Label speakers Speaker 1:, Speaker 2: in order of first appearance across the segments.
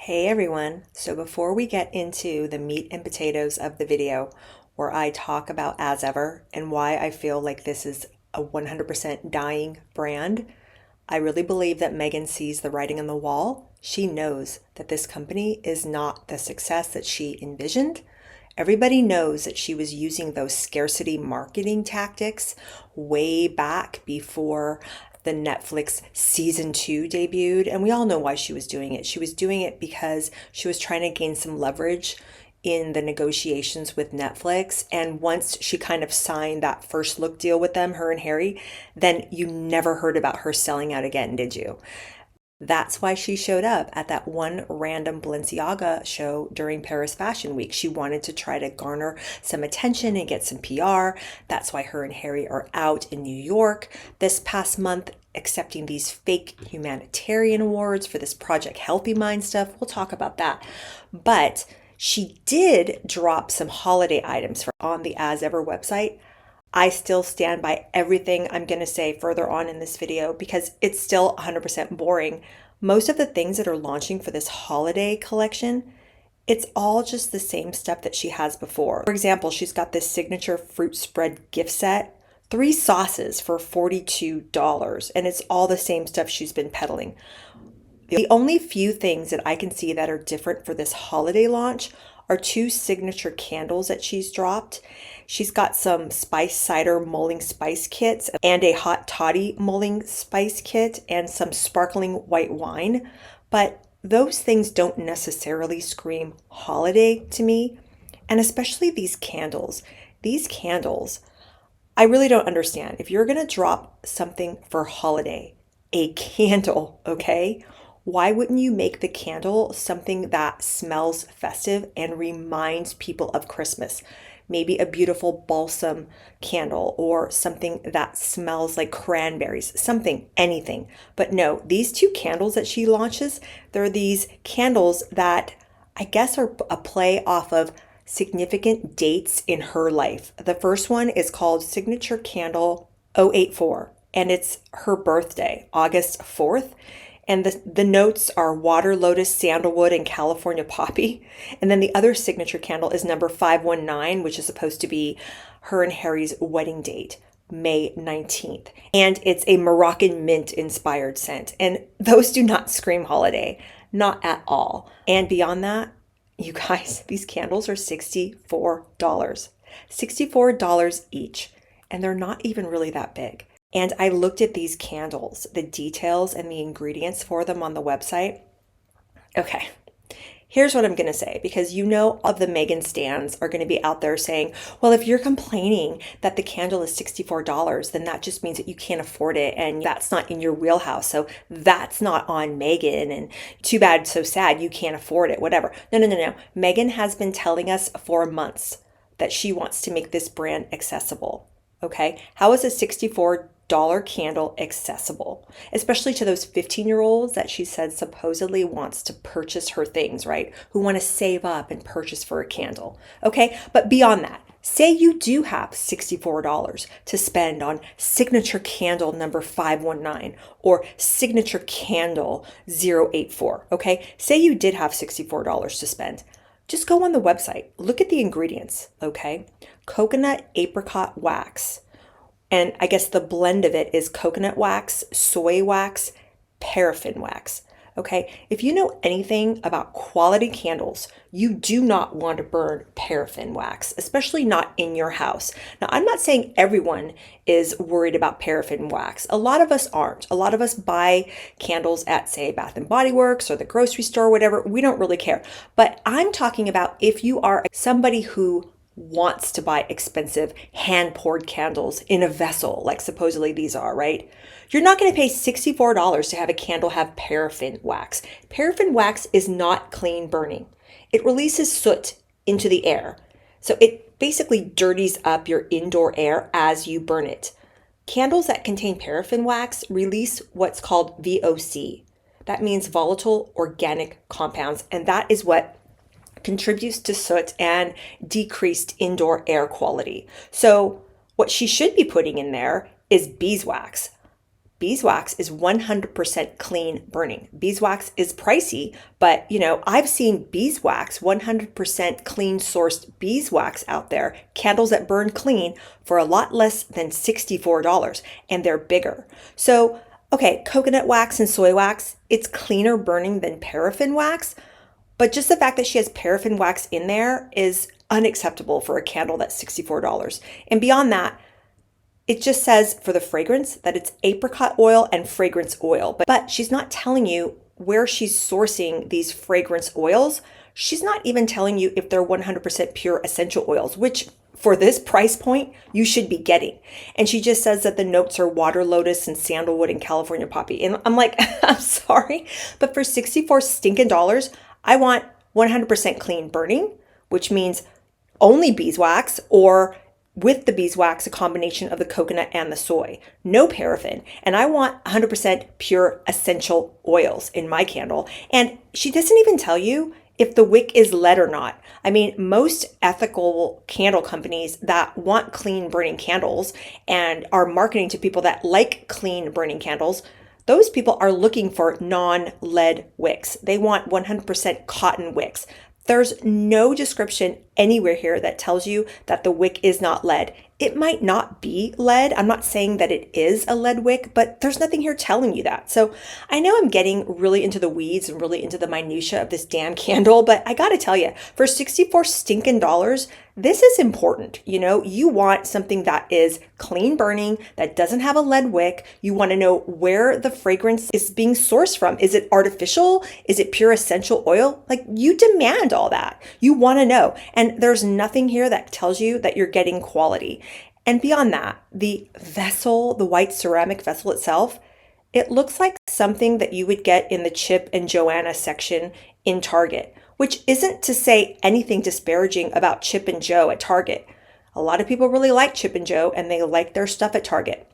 Speaker 1: Hey everyone, so before we get into the meat and potatoes of the video where I talk about As Ever and why I feel like this is a 100% dying brand, I really believe that Meghan sees the writing on the wall. She knows that this company is not the success that she envisioned. Everybody knows that she was using those scarcity marketing tactics way back before the Netflix season 2 debuted. And we all know why she was doing it. She was doing it because she was trying to gain some leverage in the negotiations with Netflix. And once she kind of signed that first look deal with them, her and Harry, then you never heard about her selling out again, did you? That's why she showed up at that one random Balenciaga show during Paris Fashion Week. She wanted to try to garner some attention and get some PR. That's why her and Harry are out in New York this past month accepting these fake humanitarian awards for this Project Healthy Mind stuff. We'll talk about that. But she did drop some holiday items on the As Ever website. I still stand by everything I'm going to say further on in this video because it's still 100% boring. Most of the things that are launching for this holiday collection, it's all just the same stuff that she has before. For example, she's got this signature fruit spread gift set, 3 sauces for $42, and it's all the same stuff she's been peddling. The only few things that I can see that are different for this holiday launch are 2 signature candles that she's dropped. She's got some spice cider mulling spice kits and a hot toddy mulling spice kit and some sparkling white wine. But those things don't necessarily scream holiday to me. And especially these candles. These candles, I really don't understand. If you're going to drop something for holiday, a candle, okay? Why wouldn't you make the candle something that smells festive and reminds people of Christmas? Maybe a beautiful balsam candle or something that smells like cranberries, something, anything. But no, these 2 candles that she launches, they're these candles that I guess are a play off of significant dates in her life. The first one is called Signature Candle 084, and it's her birthday, August 4th. And the notes are water, lotus, sandalwood, and California poppy. And then the other signature candle is number 519, which is supposed to be her and Harry's wedding date, May 19th. And it's a Moroccan mint inspired scent. And those do not scream holiday, not at all. And beyond that, you guys, these candles are $64. $64 each. And they're not even really that big. And I looked at these candles, the details and the ingredients for them on the website. Okay, here's what I'm going to say, because you know of the Meghan stans are going to be out there saying, well, if you're complaining that the candle is $64, then that just means that you can't afford it and that's not in your wheelhouse. So that's not on Meghan and too bad, so sad, you can't afford it, whatever. No. Meghan has been telling us for months that she wants to make this brand accessible. Okay, how is a $64 candle accessible, especially to those 15-year-olds that she said supposedly wants to purchase her things, right? Who want to save up and purchase for a candle. Okay, but beyond that, say you do have $64 to spend on signature candle number 519 or signature candle 084. Okay, say you did have $64 to spend. Just go on the website, look at the ingredients, okay? Coconut apricot wax. And I guess the blend of it is coconut wax, soy wax, paraffin wax. Okay, if you know anything about quality candles, you do not want to burn paraffin wax, especially not in your house. Now, I'm not saying everyone is worried about paraffin wax. A lot of us aren't. A lot of us buy candles at, say, Bath and Body Works or the grocery store, whatever. We don't really care. But I'm talking about if you are somebody who wants to buy expensive hand-poured candles in a vessel, like supposedly these are, right? You're not going to pay $64 to have a candle have paraffin wax. Paraffin wax is not clean burning. It releases soot into the air. So it basically dirties up your indoor air as you burn it. Candles that contain paraffin wax release what's called VOC. That means volatile organic compounds, and that is what contributes to soot and decreased indoor air quality. So what she should be putting in there is beeswax. beeswax is 100% clean burning. Beeswax is pricey, but I've seen beeswax, 100% clean sourced beeswax out there, candles that burn clean for a lot less than $64, and they're bigger. So, okay, coconut wax and soy wax, it's cleaner burning than paraffin wax, but just the fact that she has paraffin wax in there is unacceptable for a candle that's $64. And beyond that, it just says for the fragrance that it's apricot oil and fragrance oil, but she's not telling you where she's sourcing these fragrance oils. She's not even telling you if they're 100% pure essential oils, which for this price point, you should be getting. And she just says that the notes are water lotus and sandalwood and California poppy. And I'm like, I'm sorry, but for 64 stinking dollars, I want 100% clean burning, which means only beeswax, or with the beeswax, a combination of the coconut and the soy, no paraffin. And I want 100% pure essential oils in my candle. And she doesn't even tell you if the wick is lead or not. I mean, most ethical candle companies that want clean burning candles and are marketing to people that like clean burning candles, those people are looking for non-lead wicks. They want 100% cotton wicks. There's no description anywhere here that tells you that the wick is not lead. It might not be lead. I'm not saying that it is a lead wick, but there's nothing here telling you that. So I know I'm getting really into the weeds and really into the minutia of this damn candle, but I gotta tell you, for 64 stinking dollars, this is important. You want something that is clean burning, that doesn't have a lead wick. You want to know where the fragrance is being sourced from. Is it artificial? Is it pure essential oil? Like, you demand all that. You want to know. And there's nothing here that tells you that you're getting quality. And beyond that, the vessel, the white ceramic vessel itself, it looks like something that you would get in the Chip and Joanna section in Target, which isn't to say anything disparaging about Chip and Jo at Target. A lot of people really like Chip and Jo and they like their stuff at Target.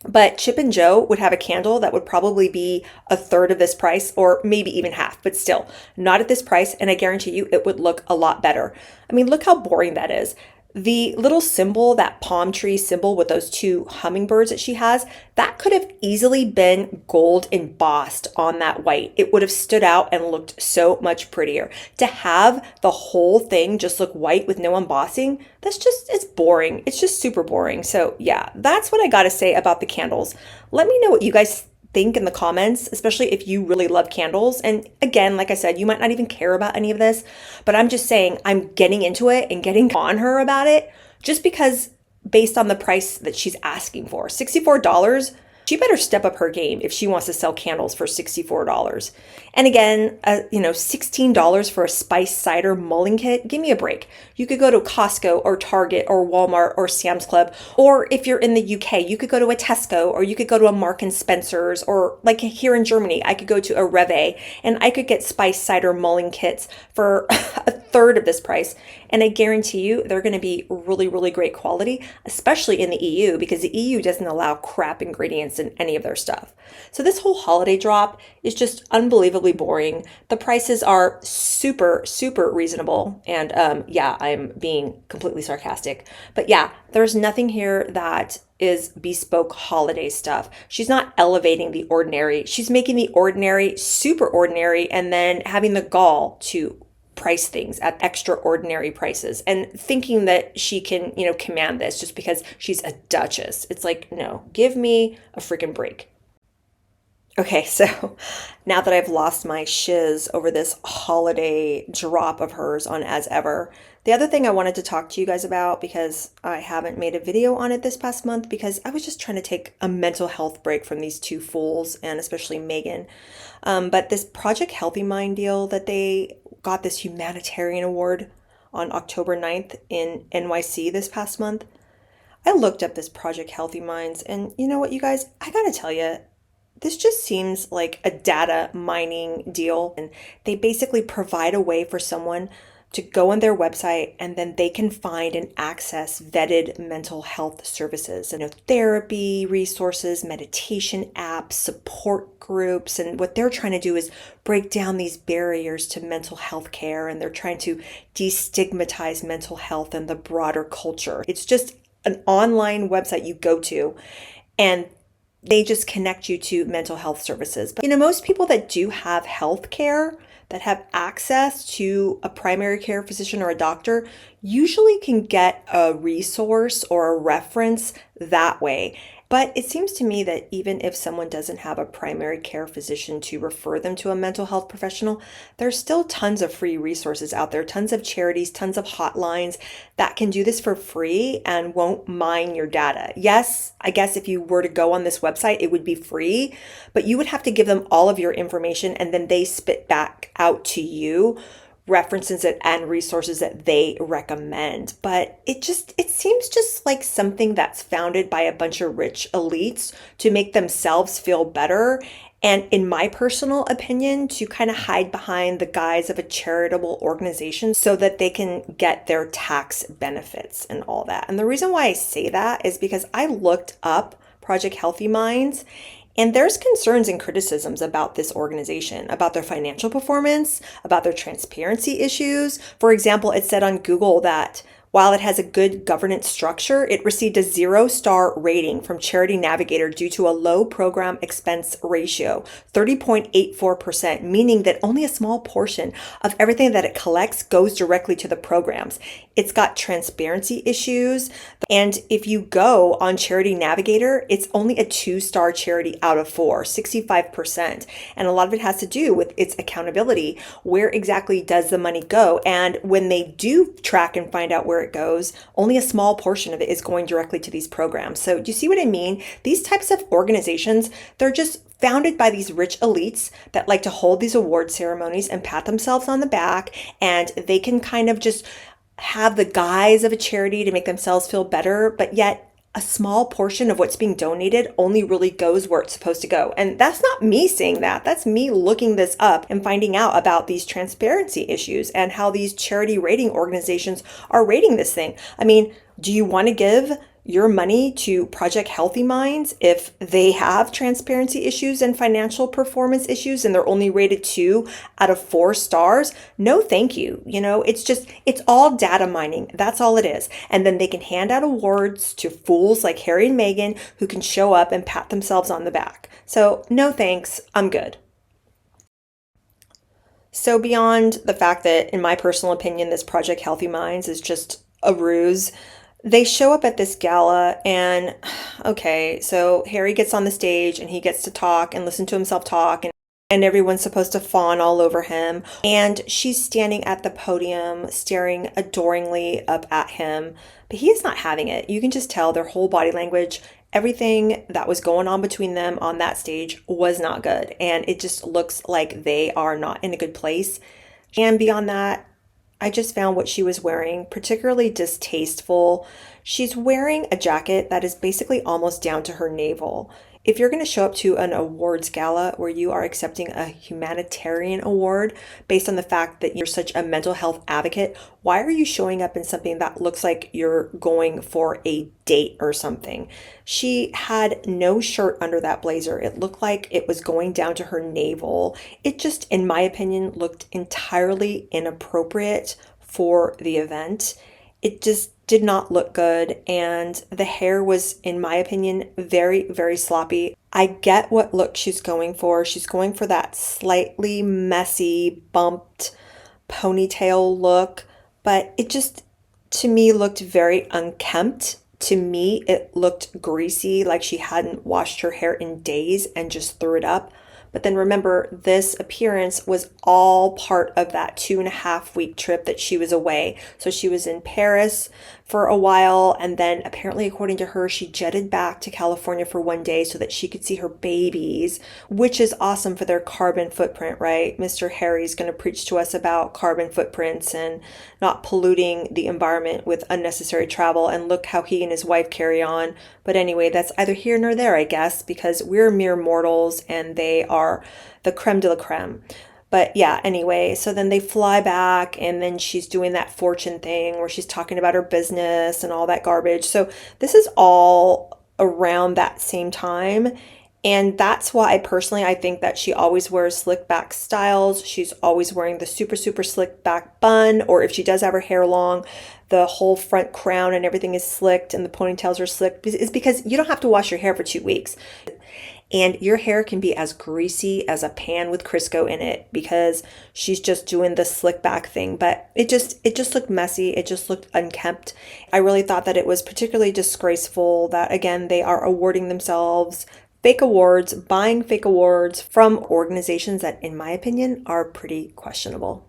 Speaker 1: But Chip and Jo would have a candle that would probably be a third of this price, or maybe even half, but still not at this price. And I guarantee you it would look a lot better. I mean, look how boring that is. The little symbol, that palm tree symbol with those two hummingbirds that she has, that could have easily been gold embossed on that white. It would have stood out and looked so much prettier. To have the whole thing just look white with no embossing, it's boring. It's just super boring. So yeah, that's what I gotta say about the candles. Let me know what you guys think in the comments, especially if you really love candles. And again, like I said, you might not even care about any of this, but I'm just saying I'm getting into it and getting on her about it just because based on the price that she's asking for. $64, she better step up her game if she wants to sell candles for $64. And again, $16 for a spice cider mulling kit. Give me a break. You could go to Costco or Target or Walmart or Sam's Club, or if you're in the UK, you could go to a Tesco, or you could go to a Mark and Spencer's, or like here in Germany, I could go to a Rewe and I could get spice cider mulling kits for a third of this price. And I guarantee you they're going to be really, really great quality, especially in the EU, because the EU doesn't allow crap ingredients in any of their stuff. So this whole holiday drop is just unbelievably boring. The prices are super, super reasonable. And yeah, I'm being completely sarcastic. But yeah, there's nothing here that is bespoke holiday stuff. She's not elevating the ordinary. She's making the ordinary super ordinary and then having the gall to price things at extraordinary prices and thinking that she can, command this just because she's a duchess. It's like, no, give me a freaking break. Okay, so now that I've lost my shiz over this holiday drop of hers on As Ever, the other thing I wanted to talk to you guys about, because I haven't made a video on it this past month because I was just trying to take a mental health break from these two fools, and especially Meghan. But this Project Healthy Mind deal that they got this humanitarian award on October 9th in NYC this past month, I looked up this Project Healthy Minds, and you know what, you guys, I gotta tell you, this just seems like a data mining deal. And they basically provide a way for someone to go on their website and then they can find and access vetted mental health services, therapy resources, meditation apps, support groups. And what they're trying to do is break down these barriers to mental health care. And they're trying to destigmatize mental health and the broader culture. It's just an online website you go to, and They just connect you to mental health services. But most people that do have health care, that have access to a primary care physician or a doctor, usually can get a resource or a reference that way. But it seems to me that even if someone doesn't have a primary care physician to refer them to a mental health professional, there's still tons of free resources out there, tons of charities, tons of hotlines that can do this for free and won't mine your data. Yes, I guess if you were to go on this website, it would be free, but you would have to give them all of your information and then they spit back out to you references and resources that they recommend. But it seems just like something that's founded by a bunch of rich elites to make themselves feel better. And in my personal opinion, to kind of hide behind the guise of a charitable organization so that they can get their tax benefits and all that. And the reason why I say that is because I looked up Project Healthy Minds, and there's concerns and criticisms about this organization, about their financial performance, about their transparency issues. For example, it said on Google that while it has a good governance structure, it received a 0-star rating from Charity Navigator due to a low program expense ratio, 30.84%, meaning that only a small portion of everything that it collects goes directly to the programs. It's got transparency issues. And if you go on Charity Navigator, it's only a 2-star charity out of 4, 65%. And a lot of it has to do with its accountability. Where exactly does the money go? And when they do track and find out where it goes, only a small portion of it is going directly to these programs. So do you see what I mean? These types of organizations, they're just founded by these rich elites that like to hold these award ceremonies and pat themselves on the back, and they can kind of just have the guise of a charity to make themselves feel better, but yet a small portion of what's being donated only really goes where it's supposed to go. And that's not me saying that. That's me looking this up and finding out about these transparency issues and how these charity rating organizations are rating this thing. I mean, do you want to give your money to Project Healthy Minds if they have transparency issues and financial performance issues and they're only rated 2 out of 4 stars? No, thank you. It's all data mining. That's all it is. And then they can hand out awards to fools like Harry and Meghan who can show up and pat themselves on the back. So no thanks, I'm good. So beyond the fact that, in my personal opinion, this Project Healthy Minds is just a ruse, they show up at this gala and okay, so Harry gets on the stage and he gets to talk and listen to himself talk, and everyone's supposed to fawn all over him. And she's standing at the podium staring adoringly up at him, but he is not having it. You can just tell their whole body language, everything that was going on between them on that stage was not good. And it just looks like they are not in a good place. And beyond that, I just found what she was wearing particularly distasteful. She's wearing a jacket that is basically almost down to her navel. If you're going to show up to an awards gala where you are accepting a humanitarian award based on the fact that you're such a mental health advocate, why are you showing up in something that looks like you're going for a date or something? She had no shirt under that blazer. It looked like it was going down to her navel. It just, in my opinion, looked entirely inappropriate for the event. It just did not look good, and the hair was, in my opinion, very, very sloppy. I get what look she's going for. She's going for that slightly messy, bumped ponytail look, but it just, to me, looked very unkempt. To me, it looked greasy, like she hadn't washed her hair in days and just threw it up. But then remember, this appearance was all part of that 2.5-week trip that she was away. So she was in Paris for a while, and then apparently, according to her, she jetted back to California for 1 day so that she could see her babies, which is awesome for their carbon footprint, right? Mr. Harry's going to preach to us about carbon footprints and not polluting the environment with unnecessary travel, and look how he and his wife carry on. But anyway, that's either here nor there, I guess, because we're mere mortals and they are the creme de la creme. But yeah, anyway, so then they fly back, and then she's doing that fortune thing where she's talking about her business and all that garbage. So this is all around that same time. And that's why I think that she always wears slick back styles. She's always wearing the super, super slick back bun, or if she does have her hair long, the whole front crown and everything is slicked and the ponytails are slicked, is because you don't have to wash your hair for 2 weeks. And your hair can be as greasy as a pan with Crisco in it because she's just doing the slick back thing. But it just looked messy. It just looked unkempt. I really thought that it was particularly disgraceful that again they are awarding themselves fake awards, buying fake awards from organizations that, in my opinion, are pretty questionable.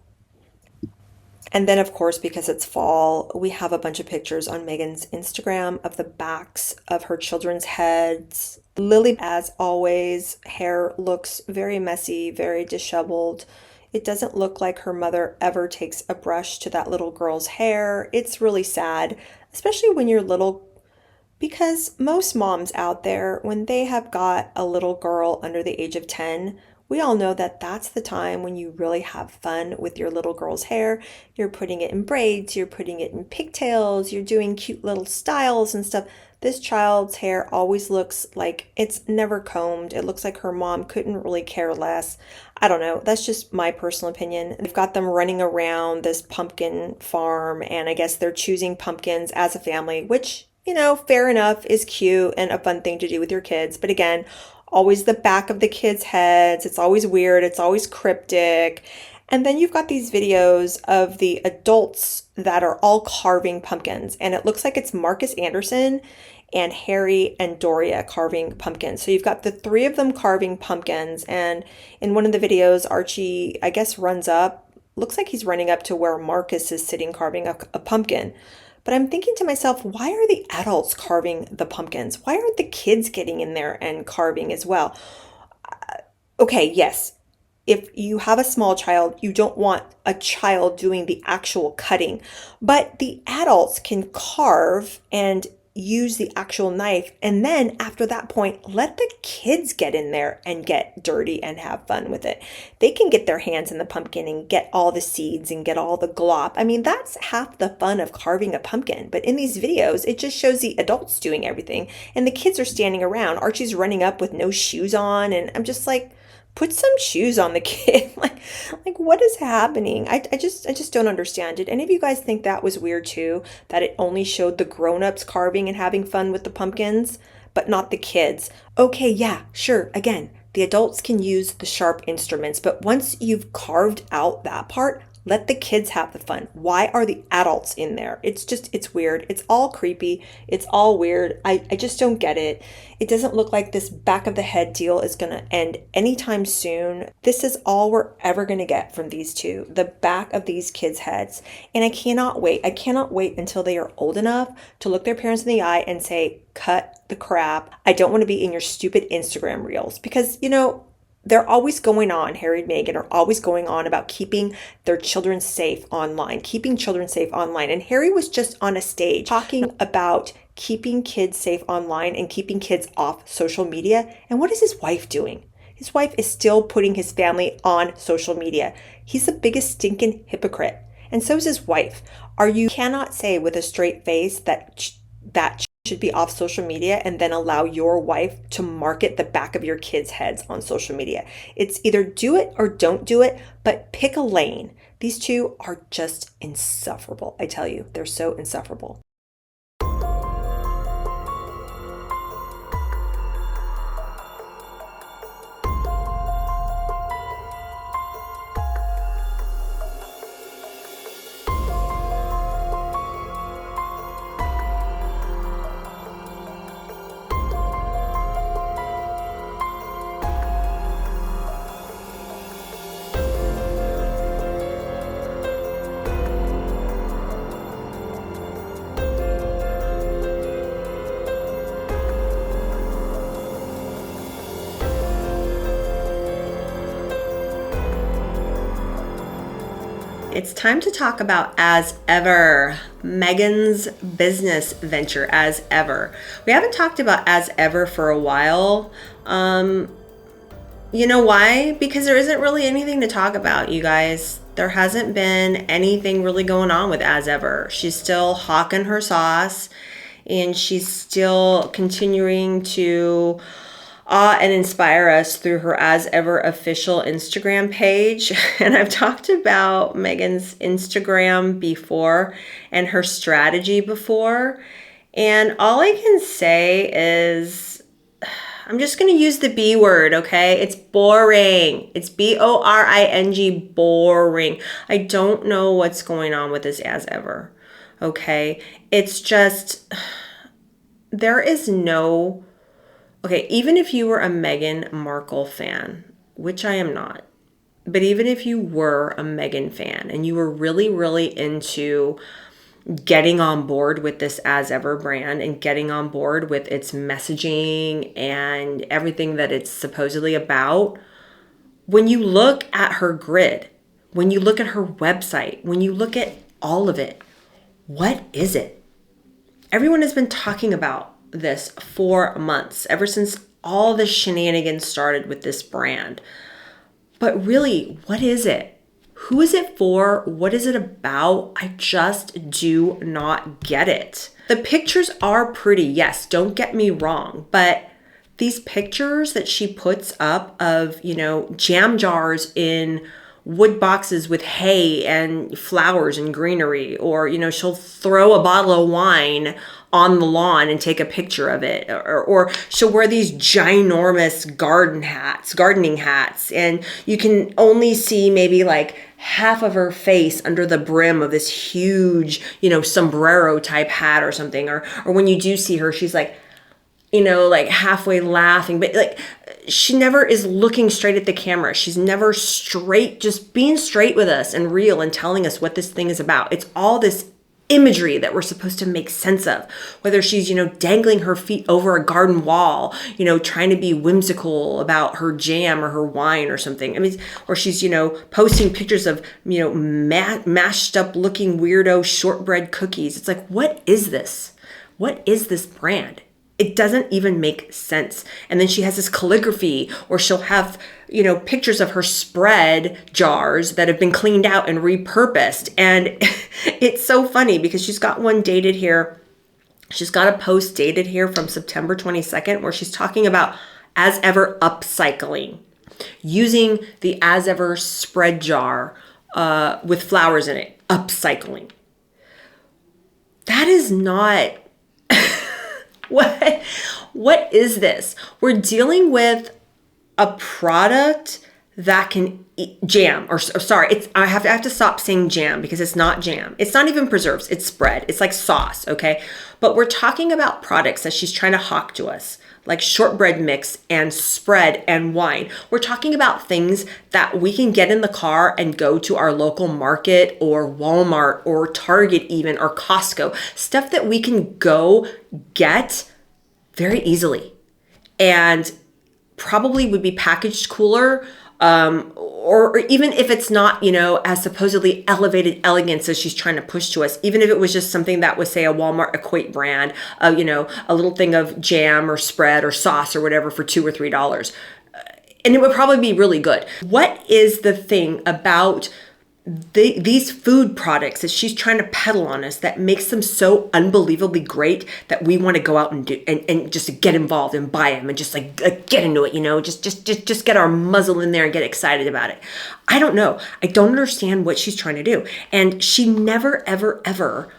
Speaker 1: And then, of course, because it's fall, we have a bunch of pictures on Meghan's Instagram of the backs of her children's heads. Lily, as always, hair looks very messy, very disheveled. It doesn't look like her mother ever takes a brush to that little girl's hair. It's really sad, especially when you're little, because most moms out there, when they have got a little girl under the age of 10, we all know that that's the time when you really have fun with your little girl's hair. You're putting it in braids, you're putting it in pigtails, you're doing cute little styles and stuff. This child's hair always looks like it's never combed. It looks like her mom couldn't really care less. I don't know. That's just my personal opinion. They've got them running around this pumpkin farm, and I guess they're choosing pumpkins as a family, which, fair enough, is cute and a fun thing to do with your kids. But again, always the back of the kids' heads. It's always weird. It's always cryptic. And then you've got these videos of the adults that are all carving pumpkins. And it looks like it's Marcus Anderson and Harry and Doria carving pumpkins. So you've got the three of them carving pumpkins. And in one of the videos, Archie, I guess, runs up. Looks like he's running up to where Marcus is sitting carving a pumpkin. But I'm thinking to myself, why are the adults carving the pumpkins? Why aren't the kids getting in there and carving as well? Okay, yes, if you have a small child, you don't want a child doing the actual cutting, but the adults can carve and use the actual knife. And then after that point, let the kids get in there and get dirty and have fun with it. They can get their hands in the pumpkin and get all the seeds and get all the glop. I mean, that's half the fun of carving a pumpkin. But in these videos, it just shows the adults doing everything and the kids are standing around. Archie's running up with no shoes on, and I'm just like, put some shoes on the kid. like what is happening? I just don't understand. Did any of you guys think that was weird too? That it only showed the grown-ups carving and having fun with the pumpkins, but not the kids? Okay, yeah, sure. Again, the adults can use the sharp instruments, but once you've carved out that part, let the kids have the fun. Why are the adults in there? It's weird. It's all creepy. It's all weird. I just don't get it. It doesn't look like this back of the head deal is going to end anytime soon. This is all we're ever going to get from these two, the back of these kids' heads. And I cannot wait. I cannot wait until they are old enough to look their parents in the eye and say, cut the crap. I don't want to be in your stupid Instagram reels. Because, they're always going on, Harry and Meghan are always going on about keeping their children safe online, keeping children safe online. And Harry was just on a stage talking about keeping kids safe online and keeping kids off social media. And what is his wife doing? His wife is still putting his family on social media. He's the biggest stinking hypocrite. And so is his wife. You cannot say with a straight face that should be off social media and then allow your wife to market the back of your kids' heads on social media. It's either do it or don't do it, but pick a lane. These two are just insufferable. I tell you, they're so insufferable. It's time to talk about As Ever, Meghan's business venture, As Ever. We haven't talked about As Ever for a while. You know why? Because there isn't really anything to talk about, you guys. There hasn't been anything really going on with As Ever. She's still hawking her sauce, and she's still continuing to awe and inspire us through her As Ever official Instagram page. And I've talked about Meghan's Instagram before and her strategy before. And all I can say is, I'm just going to use the B word, okay? It's boring. It's boring, boring. I don't know what's going on with this As Ever, okay? It's just, there is no... Okay, even if you were a Meghan Markle fan, which I am not, but even if you were a Meghan fan and you were really, really into getting on board with this As Ever brand and getting on board with its messaging and everything that it's supposedly about, when you look at her grid, when you look at her website, when you look at all of it, what is it? Everyone has been talking about this for months, ever since all the shenanigans started with this brand. But really, what is it? Who is it for? What is it about? I just do not get it. The pictures are pretty, yes, don't get me wrong, but these pictures that she puts up of, jam jars in wood boxes with hay and flowers and greenery, or, she'll throw a bottle of wine on the lawn and take a picture of it, or she'll wear these ginormous gardening hats, and you can only see maybe like half of her face under the brim of this huge, sombrero type hat or something, or when you do see her, she's like, like halfway laughing, but like she never is looking straight at the camera. She's never straight, just being straight with us and real and telling us what this thing is about. It's all this imagery that we're supposed to make sense of, whether she's, dangling her feet over a garden wall, trying to be whimsical about her jam or her wine or something. I mean, or she's, posting pictures of, mashed up looking weirdo shortbread cookies. It's like, what is this? What is this brand? It doesn't even make sense. And then she has this calligraphy, or she'll have, pictures of her spread jars that have been cleaned out and repurposed. And it's so funny because she's got one dated here. She's got a post dated here from September 22nd where she's talking about As Ever upcycling, using the As Ever spread jar with flowers in it, upcycling. That is not... What is this? We're dealing with a product that can jam, or sorry, I have to stop saying jam because it's not jam. It's not even preserves, it's spread. It's like sauce, okay? But we're talking about products that she's trying to hawk to us, like shortbread mix and spread and wine. We're talking about things that we can get in the car and go to our local market or Walmart or Target even, or Costco, stuff that we can go get very easily and probably would be packaged cooler, or even if it's not, as supposedly elevated elegance as she's trying to push to us, even if it was just something that was, say, a Walmart Equate brand, a little thing of jam or spread or sauce or whatever for $2 or $3. And it would probably be really good. What is the thing about these food products that she's trying to peddle on us that makes them so unbelievably great that we want to go out and do and just get involved and buy them and just like get into it, just get our muzzle in there and get excited about it? I don't know. I don't understand what she's trying to do. And she never, ever, ever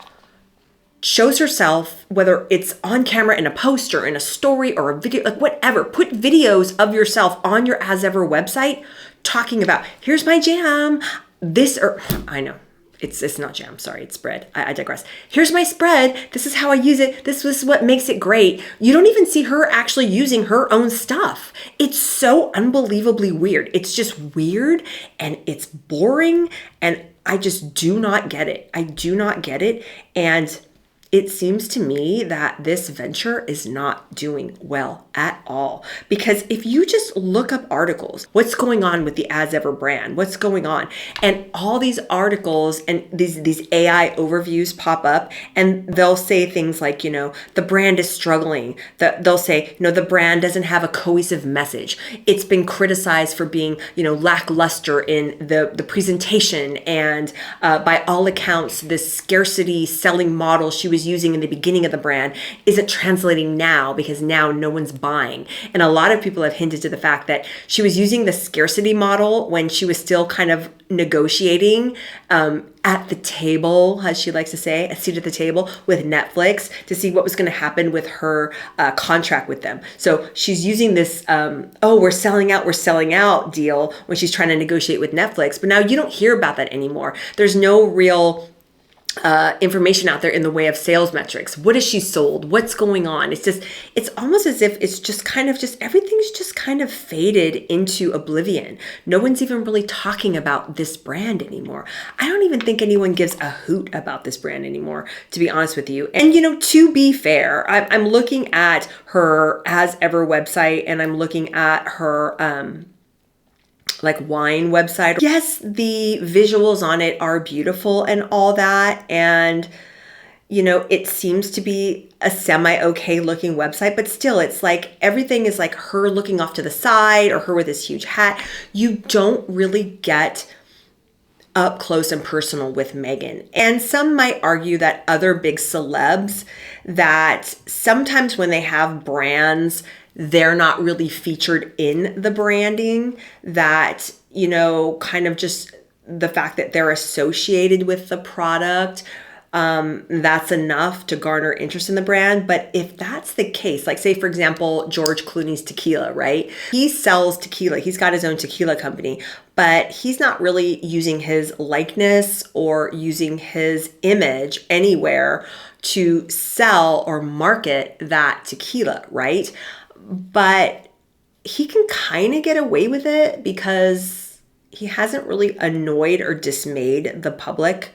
Speaker 1: shows herself, whether it's on camera in a poster, in a story, or a video, like whatever. Put videos of yourself on your As Ever website talking about, here's my jam. I know, it's not jam, sorry, it's spread. I digress. Here's my spread. This is how I use it. This is what makes it great. You don't even see her actually using her own stuff. It's so unbelievably weird. It's just weird and it's boring and I just do not get it. I do not get it. And it seems to me that this venture is not doing well at all. Because if you just look up articles, what's going on with the As Ever brand, what's going on, and all these articles and these AI overviews pop up, and they'll say things like, the brand is struggling. They'll say, the brand doesn't have a cohesive message. It's been criticized for being, lackluster in the presentation, and by all accounts, this scarcity selling model she was
Speaker 2: was using in the beginning of the brand isn't translating now because now no one's buying. And a lot of people have hinted to the fact that she was using the scarcity model when she was still kind of negotiating at the table, as she likes to say, a seat at the table with Netflix to see what was going to happen with her contract with them. So she's using this, we're selling out deal when she's trying to negotiate with Netflix. But now you don't hear about that anymore. There's no real information out there in the way of sales metrics. What has she sold? What's going on? It's almost as if it's just kind of everything's just kind of faded into oblivion. No one's even really talking about this brand anymore. I don't even think anyone gives a hoot about this brand anymore, to be honest with you. And, to be fair, I'm looking at her As Ever website, and I'm looking at her, wine website. Yes, the visuals on it are beautiful and all that. And, it seems to be a semi-okay looking website, but still it's like everything is like her looking off to the side or her with this huge hat. You don't really get up close and personal with Meghan. And some might argue that other big celebs, that sometimes when they have brands, they're not really featured in the branding, that, kind of just the fact that they're associated with the product, that's enough to garner interest in the brand. But if that's the case, like say, for example, George Clooney's tequila, right? He sells tequila. He's got his own tequila company, but he's not really using his likeness or using his image anywhere to sell or market that tequila, right? But he can kind of get away with it because he hasn't really annoyed or dismayed the public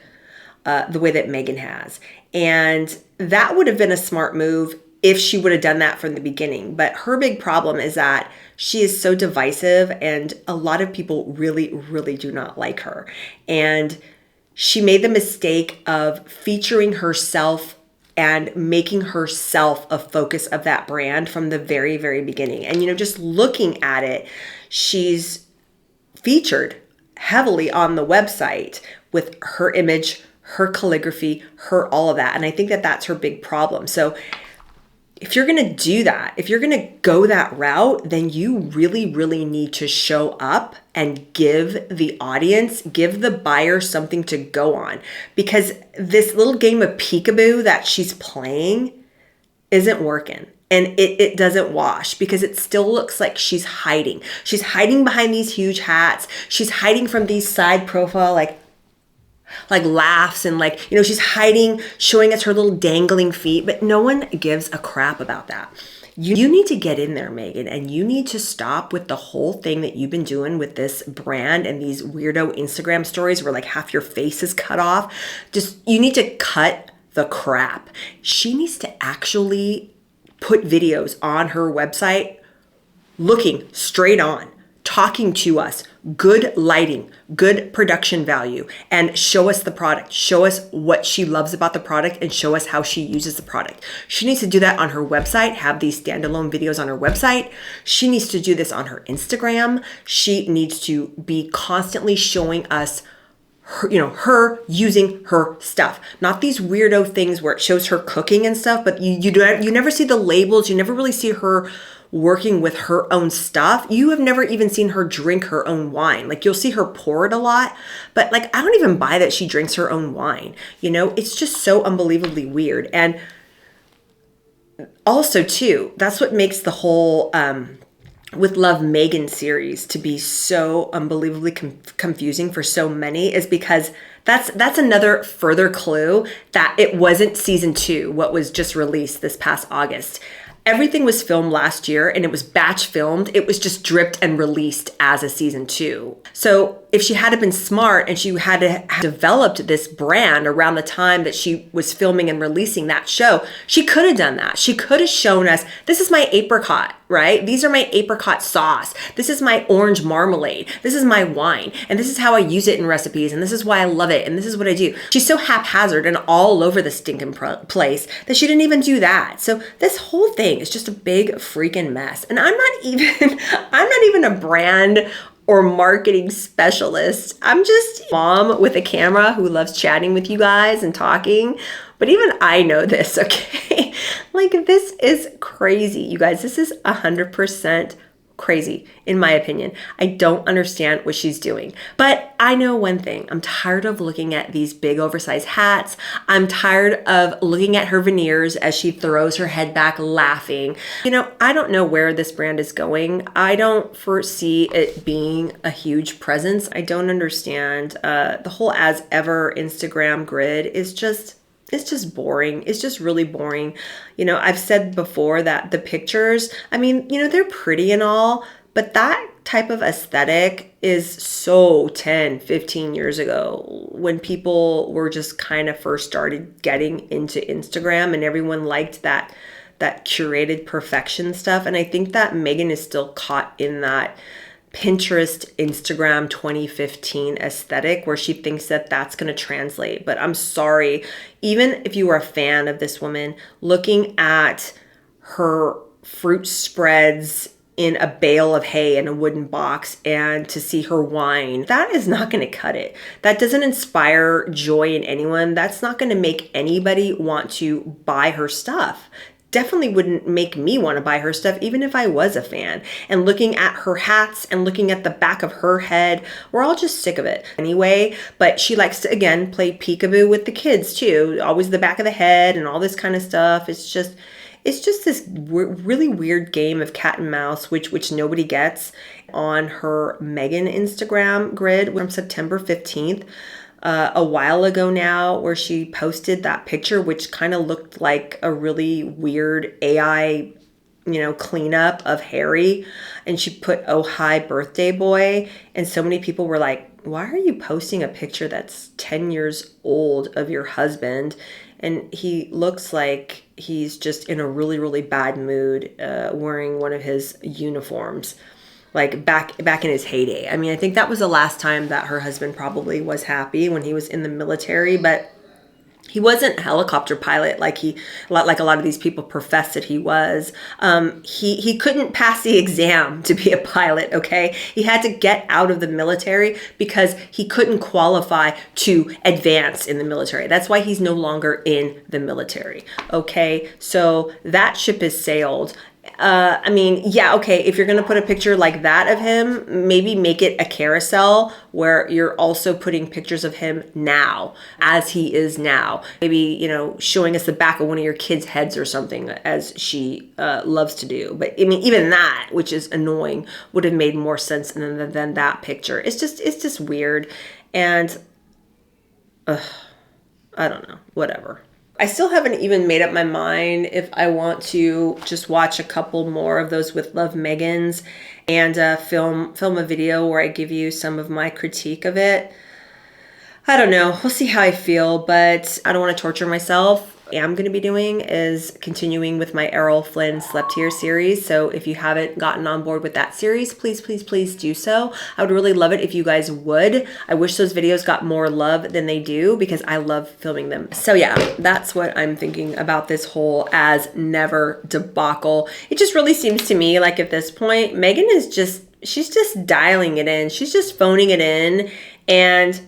Speaker 2: the way that Meghan has. And that would have been a smart move if she would have done that from the beginning. But her big problem is that she is so divisive and a lot of people really, really do not like her. And she made the mistake of featuring herself and making herself a focus of that brand from the very, very beginning. And, just looking at it, she's featured heavily on the website with her image, her calligraphy, her all of that. And I think that that's her big problem. So if you're going to do that, if you're going to go that route, then you really, really need to show up and give the audience, give the buyer something to go on. Because this little game of peekaboo that she's playing isn't working. And it doesn't wash because it still looks like she's hiding. She's hiding behind these huge hats. She's hiding from these side profile, like laughs and she's hiding, showing us her little dangling feet, but no one gives a crap about that. You need to get in there, Meghan, and you need to stop with the whole thing that you've been doing with this brand and these weirdo Instagram stories where half your face is cut off. You need to cut the crap. She needs to actually put videos on her website looking straight on, talking to us, good lighting, good production value, and show us the product. Show us what she loves about the product and show us how she uses the product. She needs to do that on her website, have these standalone videos on her website. She needs to do this on her Instagram. She needs to be constantly showing us her using her stuff, not these weirdo things where it shows her cooking and stuff, but you never see the labels. You never really see her working with her own stuff. You have never even seen her drink her own wine. You'll see her pour it a lot, but I don't even buy that she drinks her own wine. It's just so unbelievably weird. And also too, that's what makes the whole With Love Meghan series to be so unbelievably confusing for so many is because that's another further clue that it wasn't season 2, what was just released this past August. Everything was filmed last year and it was batch filmed. It was just dripped and released as a season 2. So if she had been smart and she had developed this brand around the time that she was filming and releasing that show, she could have done that. She could have shown us, this is my apricot, right? These are my apricot sauce. This is my orange marmalade. This is my wine. And this is how I use it in recipes. And this is why I love it. And this is what I do. She's so haphazard and all over the stinking place that she didn't even do that. So this whole thing is just a big freaking mess. And I'm not even a brand or marketing specialist. I'm just a mom with a camera who loves chatting with you guys and talking. But even I know this, okay? Like, this is crazy, you guys. This is 100% crazy, in my opinion. I don't understand what she's doing. But I know one thing. I'm tired of looking at these big oversized hats. I'm tired of looking at her veneers as she throws her head back laughing. You know, I don't know where this brand is going. I don't foresee it being a huge presence. I don't understand. The whole as ever Instagram grid is just, it's just boring. It's just really boring. You know, I've said before that the pictures, I mean, you know, they're pretty and all, but that type of aesthetic is so 10, 15 years ago when people were just kind of first started getting into Instagram and everyone liked that curated perfection stuff. And I think that Meghan is still caught in that Pinterest, Instagram 2015 aesthetic where she thinks that that's going to translate. But I'm sorry, even if you are a fan of this woman, looking at her fruit spreads in a bale of hay in a wooden box and to see her wine, that is not going to cut it. That doesn't inspire joy in anyone. That's not going to make anybody want to buy her stuff. Definitely wouldn't make me want to buy her stuff, even if I was a fan. And looking at her hats and looking at the back of her head, we're all just sick of it anyway. But she likes to, again, play peekaboo with the kids too. Always the back of the head and all this kind of stuff. It's just this really weird game of cat and mouse, which nobody gets. On her Meghan Instagram grid from September 15th. A while ago now, where she posted that picture, which kind of looked like a really weird AI, you know, cleanup of Harry. And she put, "Oh, hi, birthday boy." And so many people were like, why are you posting a picture that's 10 years old of your husband? And he looks like he's just in a really, really bad mood, wearing one of his uniforms. Like back in his heyday. I mean, I think that was the last time that her husband probably was happy, when he was in the military, but he wasn't a helicopter pilot like a lot of these people profess that he was. He couldn't pass the exam to be a pilot, okay? He had to get out of the military because he couldn't qualify to advance in the military. That's why he's no longer in the military, okay? So that ship has sailed. I mean, yeah, okay, if you're going to put a picture like that of him, maybe make it a carousel where you're also putting pictures of him now, as he is now. Maybe, you know, showing us the back of one of your kids' heads or something, as she loves to do. But I mean, even that, which is annoying, would have made more sense than that picture. It's just weird. And I don't know, whatever. I still haven't even made up my mind if I want to just watch a couple more of those With Love Megans and film a video where I give you some of my critique of it. I don't know. We'll see how I feel, but I don't want to torture myself. What I am going to be doing is continuing with my Errol Flynn Slept Here series. So if you haven't gotten on board with that series, please do so. I would really love it if you guys would. I wish those videos got more love than they do because I love filming them. So yeah, that's what I'm thinking about this whole as never debacle. It just really seems to me like at this point, Meghan is she's just dialing it in. She's just phoning it in. And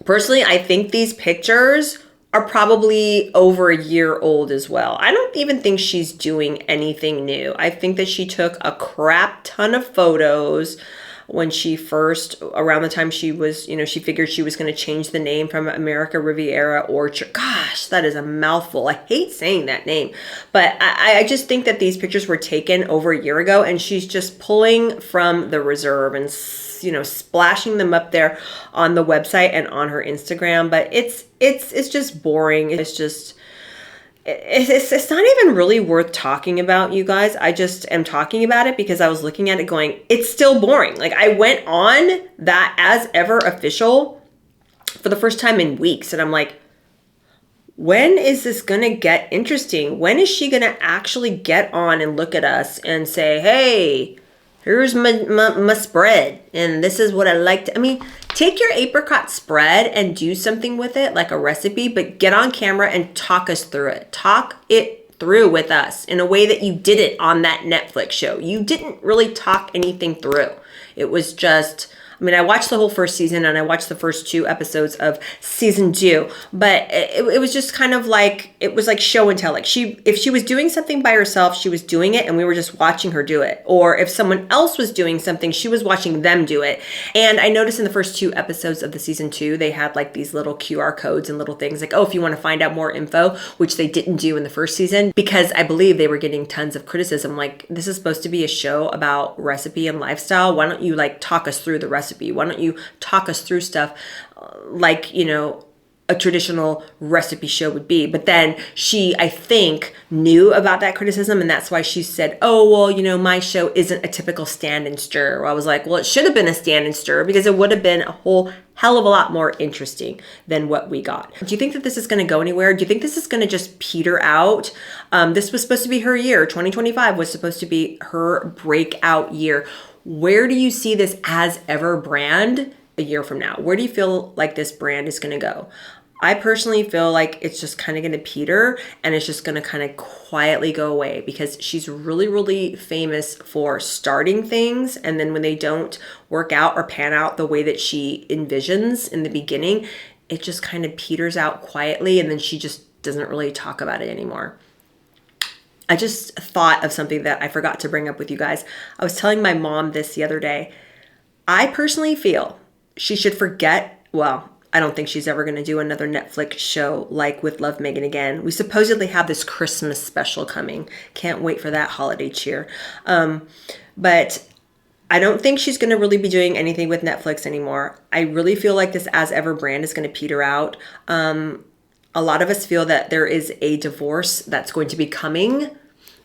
Speaker 2: personally, I think these pictures are probably over a year old as well. I don't even think she's doing anything new. I think that she took a crap ton of photos when she first, around the time she was, you know, she figured she was going to change the name from America Riviera Orchard. Gosh, that is a mouthful. I hate saying that name. But I just think that these pictures were taken over a year ago, and she's just pulling from the reserve and, you know, splashing them up there on the website and on her Instagram. But it's just boring. It's not even really worth talking about, you guys. I just am talking about it because I was looking at it going, it's still boring. Like, I went on that As Ever official for the first time in weeks, and I'm like, when is this gonna get interesting? When is she gonna actually get on and look at us and say, hey, here's my spread, and this is what I like to... I mean, take your apricot spread and do something with it, like a recipe, but get on camera and talk us through it. Talk it through with us in a way that you did it on that Netflix show. You didn't really talk anything through. It was just I mean, I watched the whole first season and I watched the first 2 episodes of season 2, but it was just kind of like, it was like show and tell. Like if she was doing something by herself, she was doing it and we were just watching her do it. Or if someone else was doing something, she was watching them do it. And I noticed in the first 2 episodes of the season 2, they had like these little QR codes and little things like, oh, if you want to find out more info, which they didn't do in the first season, because I believe they were getting tons of criticism. Like, this is supposed to be a show about recipe and lifestyle. Why don't you like talk us through the recipe? Why don't you talk us through stuff like, you know, a traditional recipe show would be? But then she, I think, knew about that criticism, and that's why she said, oh, well, you know, my show isn't a typical stand and stir. I was like, well, it should have been a stand and stir because it would have been a whole hell of a lot more interesting than what we got. Do you think that this is going to go anywhere? Do you think this is going to just peter out? This was supposed to be her year. 2025 was supposed to be her breakout year. Where do you see this As Ever brand a year from now? Where do you feel like this brand is going to go? I personally feel like it's just kind of going to peter and it's just going to kind of quietly go away because she's really, really famous for starting things. And then when they don't work out or pan out the way that she envisions in the beginning, it just kind of peters out quietly. And then she just doesn't really talk about it anymore. I just thought of something that I forgot to bring up with you guys. I was telling my mom this the other day. I personally feel she should forget, well, I don't think she's ever going to do another Netflix show like with Love Meghan again. We supposedly have this Christmas special coming. Can't wait for that holiday cheer. But I don't think she's going to really be doing anything with Netflix anymore. I really feel like this As Ever brand is going to peter out. A lot of us feel that there is a divorce that's going to be coming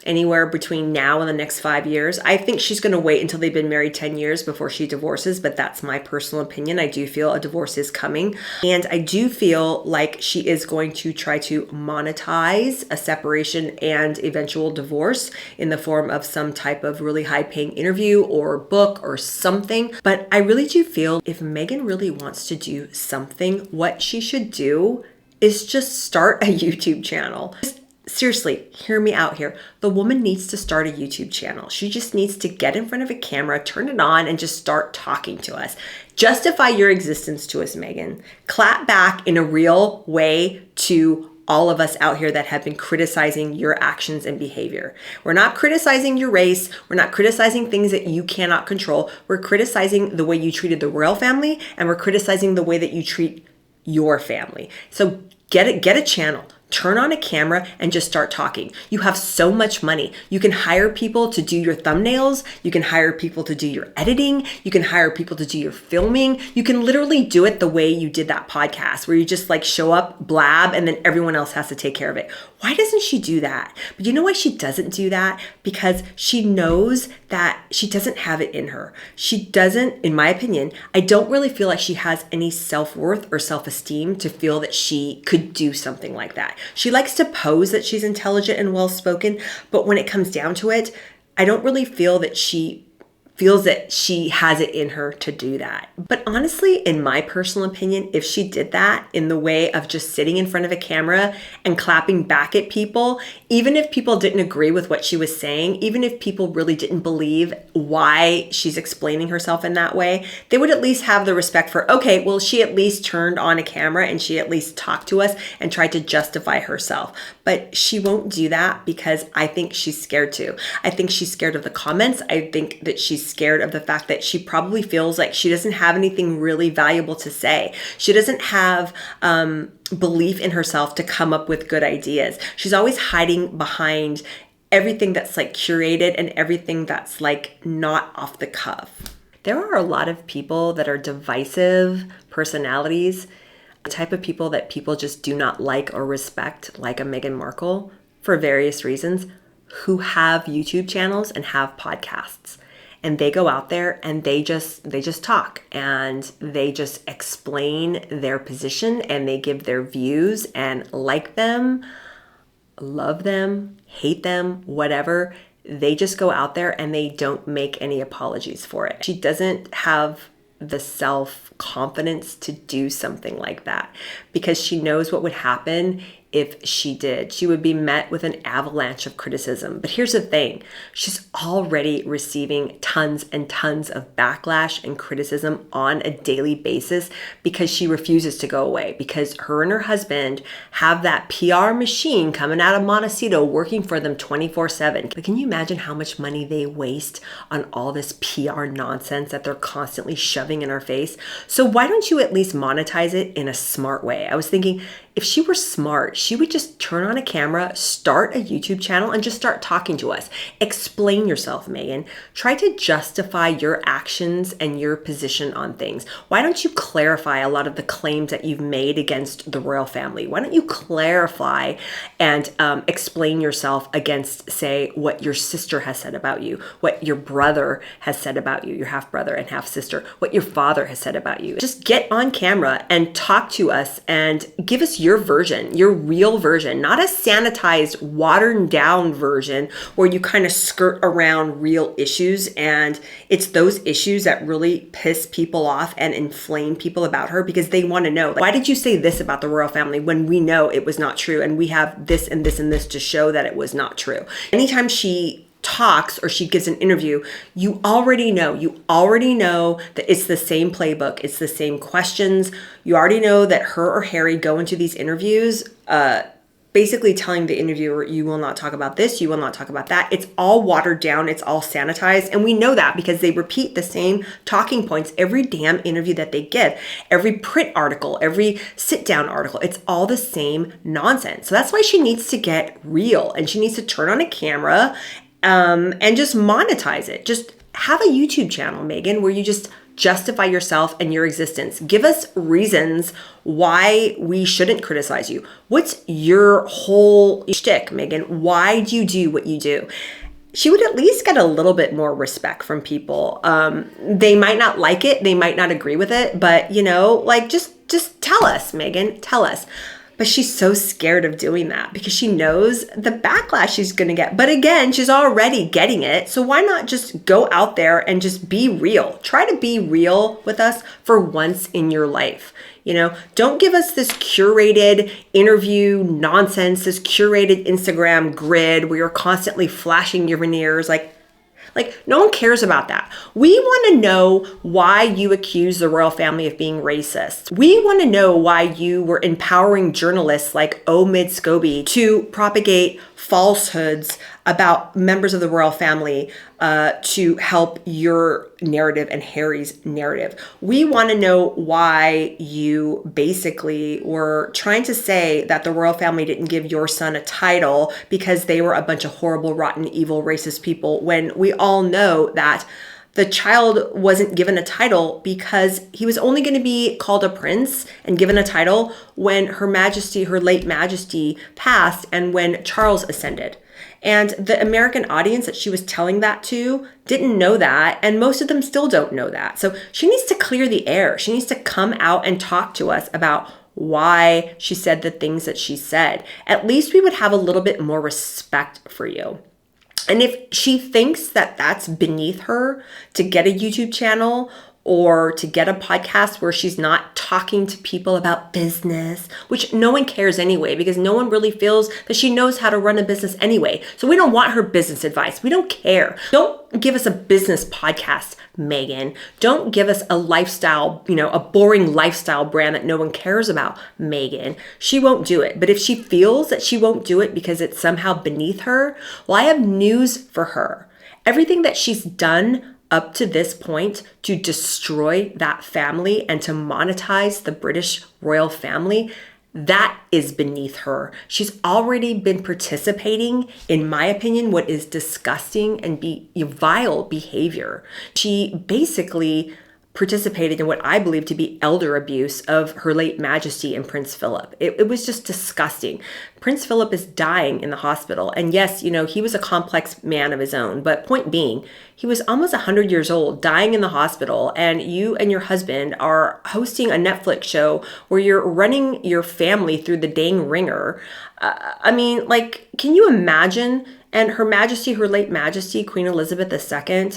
Speaker 2: anywhere between now and the next 5 years. I think she's going to wait until they've been married 10 years before she divorces, but that's my personal opinion. I do feel a divorce is coming. And I do feel like she is going to try to monetize a separation and eventual divorce in the form of some type of really high-paying interview or book or something. But I really do feel if Meghan really wants to do something, what she should do is just start a YouTube channel. Seriously, hear me out here. The woman needs to start a YouTube channel. She just needs to get in front of a camera, turn it on, and just start talking to us. Justify your existence to us, Meghan. Clap back in a real way to all of us out here that have been criticizing your actions and behavior. We're not criticizing your race. We're not criticizing things that you cannot control. We're criticizing the way you treated the royal family, and we're criticizing the way that you treat your family. So get a channel. Turn on a camera and just start talking. You have so much money. You can hire people to do your thumbnails. You can hire people to do your editing. You can hire people to do your filming. You can literally do it the way you did that podcast where you just like show up, blab, and then everyone else has to take care of it. Why doesn't she do that? But you know why she doesn't do that? Because she knows that she doesn't have it in her. She doesn't, in my opinion, I don't really feel like she has any self-worth or self-esteem to feel that she could do something like that. She likes to pose that she's intelligent and well-spoken, but when it comes down to it, I don't really feel that she feels that she has it in her to do that. But honestly, in my personal opinion, if she did that in the way of just sitting in front of a camera and clapping back at people, even if people didn't agree with what she was saying, even if people really didn't believe why she's explaining herself in that way, they would at least have the respect for, okay, well, she at least turned on a camera and she at least talked to us and tried to justify herself. But she won't do that because I think she's scared to. I think she's scared of the comments. I think that she's scared of the fact that she probably feels like she doesn't have anything really valuable to say. She doesn't have belief in herself to come up with good ideas. She's always hiding behind everything that's like curated and everything that's like not off the cuff. There are a lot of people that are divisive personalities, the type of people that people just do not like or respect, like a Meghan Markle, for various reasons, who have YouTube channels and have podcasts. And they go out there and they just talk and they just explain their position and they give their views, and like them, love them, hate them, whatever. They just go out there and they don't make any apologies for it. She doesn't have the self-confidence to do something like that because she knows what would happen if she did. She would be met with an avalanche of criticism. But here's the thing, she's already receiving tons and tons of backlash and criticism on a daily basis because she refuses to go away, because her and her husband have that PR machine coming out of Montecito working for them 24/7. But can you imagine how much money they waste on all this PR nonsense that they're constantly shoving in our face? So why don't you at least monetize it in a smart way? I was thinking, if she were smart, she would just turn on a camera, start a YouTube channel, and just start talking to us. Explain yourself, Meghan. Try to justify your actions and your position on things. Why don't you clarify a lot of the claims that you've made against the royal family? Why don't you clarify and explain yourself against, say, what your sister has said about you, what your brother has said about you, your half-brother and half-sister, what your father has said about you? Just get on camera and talk to us and give us your version, your real version, not a sanitized, watered down version where you kind of skirt around real issues. And it's those issues that really piss people off and inflame people about her, because they want to know, why did you say this about the royal family when we know it was not true? And we have this and this and this to show that it was not true. Anytime she talks or she gives an interview, you already know that it's the same playbook. It's the same questions. You already know that her or Harry go into these interviews, basically telling the interviewer, you will not talk about this, you will not talk about that. It's all watered down. It's all sanitized. And we know that because they repeat the same talking points every damn interview that they give, every print article, every sit down article. It's all the same nonsense. So that's why she needs to get real, and she needs to turn on a camera and just monetize it. Just have a YouTube channel, Meghan, where you just justify yourself and your existence. Give us reasons why we shouldn't criticize you. What's your whole shtick, Meghan? Why do you do what you do? She would at least get a little bit more respect from people. They might not like it. They might not agree with it. But, just tell us, Meghan. Tell us. But she's so scared of doing that because she knows the backlash she's going to get. But again, she's already getting it. So why not just go out there and just be real? Try to be real with us for once in your life. Don't give us this curated interview nonsense, this curated Instagram grid where you're constantly flashing your veneers. No one cares about that. We want to know why you accuse the royal family of being racist. We want to know why you were empowering journalists like Omid Scobie to propagate falsehoods about members of the royal family to help your narrative and Harry's narrative. We want to know why you basically were trying to say that the royal family didn't give your son a title because they were a bunch of horrible, rotten, evil, racist people, when we all know that the child wasn't given a title because he was only going to be called a prince and given a title when Her Majesty, her late Majesty, passed and when Charles ascended. And the American audience that she was telling that to didn't know that, and most of them still don't know that. So she needs to clear the air. She needs to come out and talk to us about why she said the things that she said. At least we would have a little bit more respect for you. And if she thinks that that's beneath her to get a YouTube channel or to get a podcast where she's not talking to people about business, which no one cares anyway, because no one really feels that she knows how to run a business anyway. So we don't want her business advice. We don't care. Don't give us a business podcast, Meghan. Don't give us a lifestyle, a boring lifestyle brand that no one cares about, Meghan. She won't do it. But if she feels that she won't do it because it's somehow beneath her, well, I have news for her. Everything that she's done up to this point to destroy that family and to monetize the British royal family, that is beneath her. She's already been participating, in my opinion, what is disgusting and vile behavior. She basically participated in what I believe to be elder abuse of Her late Majesty and Prince Philip. It was just disgusting. Prince Philip is dying in the hospital. And yes, he was a complex man of his own. But point being, he was almost 100 years old, dying in the hospital. And you and your husband are hosting a Netflix show where you're running your family through the dang ringer. Can you imagine? And Her Majesty, her late Majesty, Queen Elizabeth II,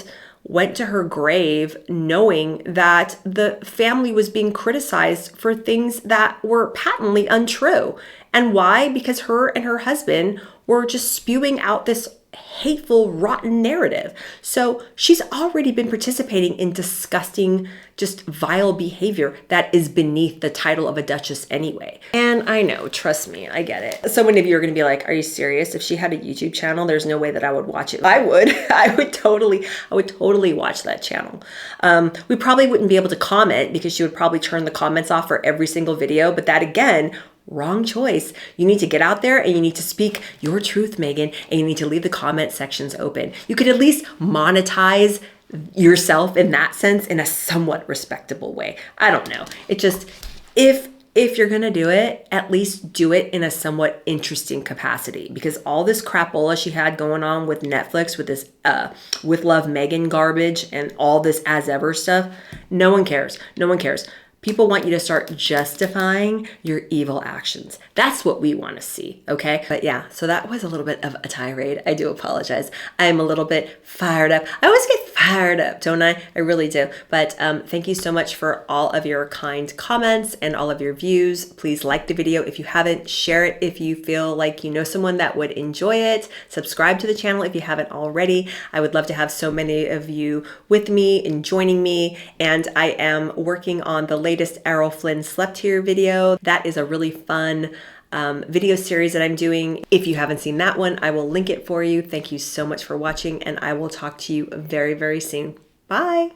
Speaker 2: went to her grave knowing that the family was being criticized for things that were patently untrue. And why? Because her and her husband were just spewing out this hateful, rotten narrative. So she's already been participating in disgusting, just vile behavior that is beneath the title of a duchess anyway. And I know, trust me, I get it. So many of you are going to be like, are you serious? If she had a YouTube channel, there's no way that I would watch it. I would. I would totally watch that channel. We probably wouldn't be able to comment because she would probably turn the comments off for every single video. But that again, wrong choice. You need to get out there and you need to speak your truth, Meghan, and you need to leave the comment sections open. You could at least monetize yourself in that sense in a somewhat respectable way. I don't know. It just, if you're going to do it, at least do it in a somewhat interesting capacity, because all this crapola she had going on with Netflix, with this with Love Meghan garbage and all this as ever stuff, no one cares. No one cares. People want you to start justifying your evil actions. That's what we want to see, okay? But yeah, so that was a little bit of a tirade. I do apologize. I'm a little bit fired up. I always get fired up, don't I? I really do. But thank you so much for all of your kind comments and all of your views. Please like the video if you haven't. Share it if you feel like you know someone that would enjoy it. Subscribe to the channel if you haven't already. I would love to have so many of you with me and joining me. And I am working on the latest Errol Flynn slept here video. That is a really fun video series that I'm doing. If you haven't seen that one, I will link it for you. Thank you so much for watching, and I will talk to you very, very soon. Bye.